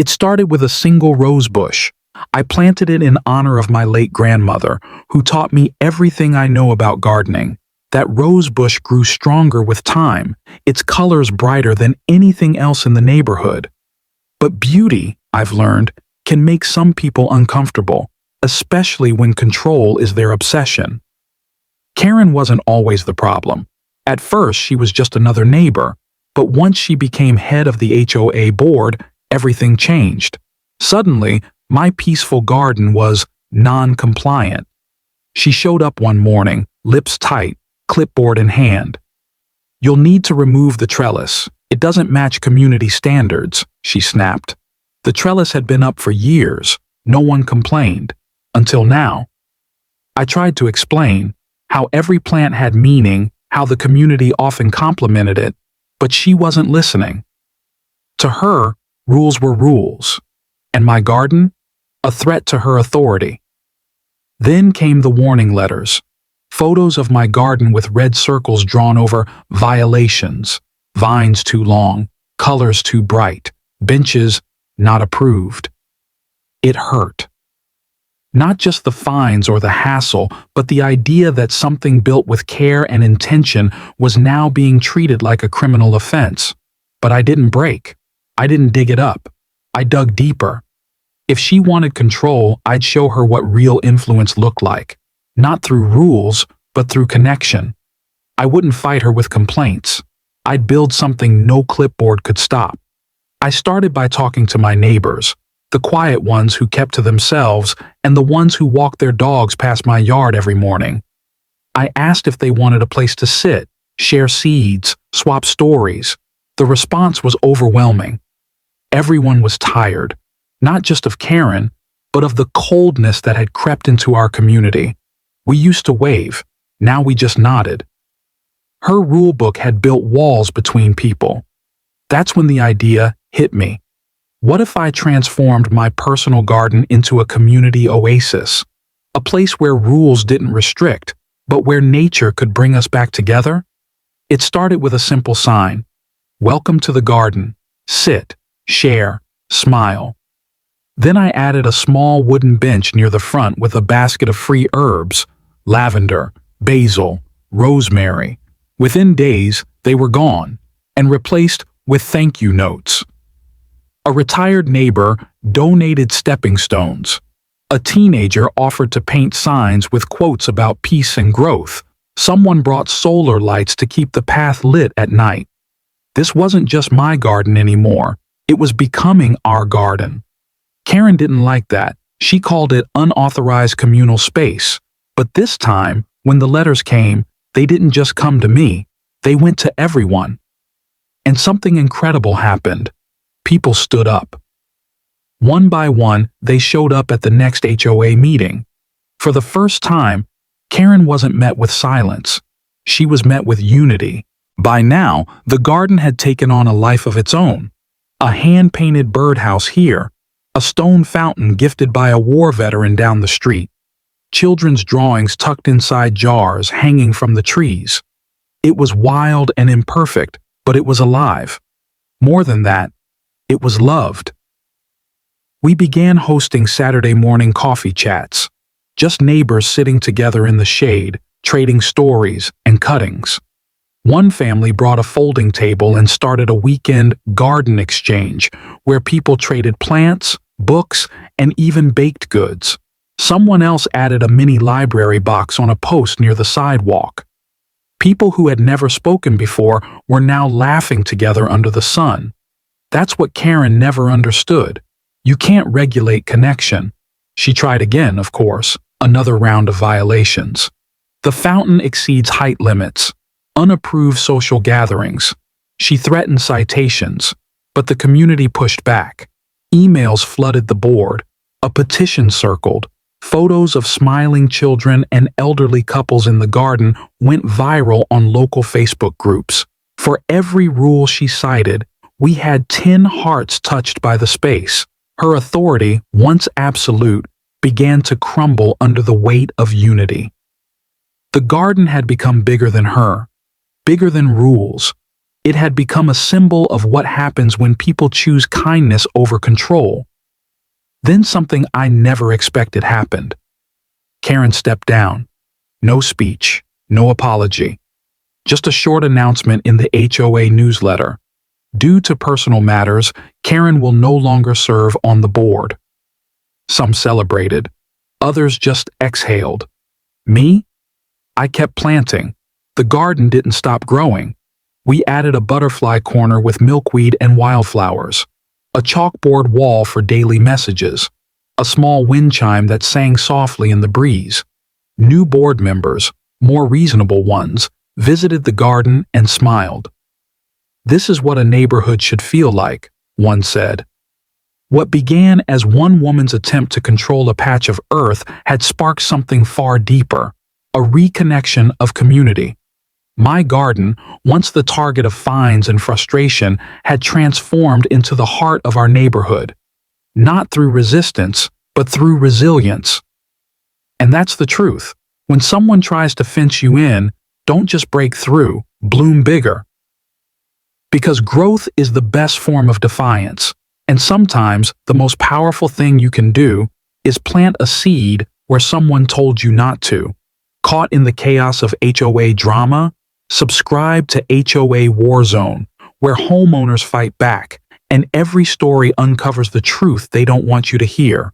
It started with a single rose bush. I planted it in honor of my late grandmother, who taught me everything I know about gardening. That rose bush grew stronger with time, its colors brighter than anything else in the neighborhood. But beauty, I've learned, can make some people uncomfortable, especially when control is their obsession. Karen wasn't always the problem. At first, she was just another neighbor, but once she became head of the HOA board, everything changed. Suddenly, my peaceful garden was non-compliant. She showed up one morning, lips tight, clipboard in hand. "You'll need to remove the trellis. It doesn't match community standards," she snapped. The trellis had been up for years. No one complained. Until now. I tried to explain how every plant had meaning, how the community often complimented it, but she wasn't listening. To her, rules were rules, and my garden, a threat to her authority. Then came the warning letters, photos of my garden with red circles drawn over violations, vines too long, colors too bright, benches not approved. It hurt. Not just the fines or the hassle, but the idea that something built with care and intention was now being treated like a criminal offense. But I didn't break. I didn't dig it up. I dug deeper. If she wanted control, I'd show her what real influence looked like. Not through rules, but through connection. I wouldn't fight her with complaints. I'd build something no clipboard could stop. I started by talking to my neighbors, the quiet ones who kept to themselves and the ones who walked their dogs past my yard every morning. I asked if they wanted a place to sit, share seeds, swap stories. The response was overwhelming. Everyone was tired, not just of Karen, but of the coldness that had crept into our community. We used to wave, now we just nodded. Her rule book had built walls between people. That's when the idea hit me. What if I transformed my personal garden into a community oasis? A place where rules didn't restrict, but where nature could bring us back together? It started with a simple sign. "Welcome to the garden. Sit, share, smile." Then I added a small wooden bench near the front with a basket of free herbs, lavender, basil, rosemary. Within days, they were gone and replaced with thank you notes. A retired neighbor donated stepping stones. A teenager offered to paint signs with quotes about peace and growth. Someone brought solar lights to keep the path lit at night. This wasn't just my garden anymore. It was becoming our garden. Karen didn't like that. She called it unauthorized communal space. But this time, when the letters came, they didn't just come to me. They went to everyone. And something incredible happened. People stood up. One by one, they showed up at the next HOA meeting. For the first time, Karen wasn't met with silence. She was met with unity. By now, the garden had taken on a life of its own. A hand-painted birdhouse here, a stone fountain gifted by a war veteran down the street, children's drawings tucked inside jars hanging from the trees. It was wild and imperfect, but it was alive. More than that, it was loved. We began hosting Saturday morning coffee chats, just neighbors sitting together in the shade, trading stories and cuttings. One family brought a folding table and started a weekend garden exchange where people traded plants, books, and even baked goods. Someone else added a mini library box on a post near the sidewalk. People who had never spoken before were now laughing together under the sun. That's what Karen never understood. You can't regulate connection. She tried again, of course, another round of violations. The fountain exceeds height limits, unapproved social gatherings. She threatened citations, but the community pushed back. Emails flooded the board, a petition circled, photos of smiling children and elderly couples in the garden went viral on local Facebook groups. For every rule she cited, we had 10 hearts touched by the space. Her authority, once absolute, began to crumble under the weight of unity. The garden had become bigger than her, bigger than rules, It had become a symbol of what happens when people choose kindness over control. Then something I never expected happened. Karen stepped down. No speech, no apology. Just a short announcement in the HOA newsletter. Due to personal matters, Karen will no longer serve on the board. Some celebrated. Others just exhaled. Me? I kept planting. The garden didn't stop growing. We added a butterfly corner with milkweed and wildflowers, a chalkboard wall for daily messages, a small wind chime that sang softly in the breeze. New board members, more reasonable ones, visited the garden and smiled. "This is what a neighborhood should feel like," one said. What began as one woman's attempt to control a patch of earth had sparked something far deeper, a reconnection of community. My garden, once the target of fines and frustration, had transformed into the heart of our neighborhood. Not through resistance, but through resilience. And that's the truth. When someone tries to fence you in, don't just break through, bloom bigger. Because growth is the best form of defiance, and sometimes the most powerful thing you can do is plant a seed where someone told you not to. Caught in the chaos of HOA drama? Subscribe to HOA Warzone, where homeowners fight back, and every story uncovers the truth they don't want you to hear.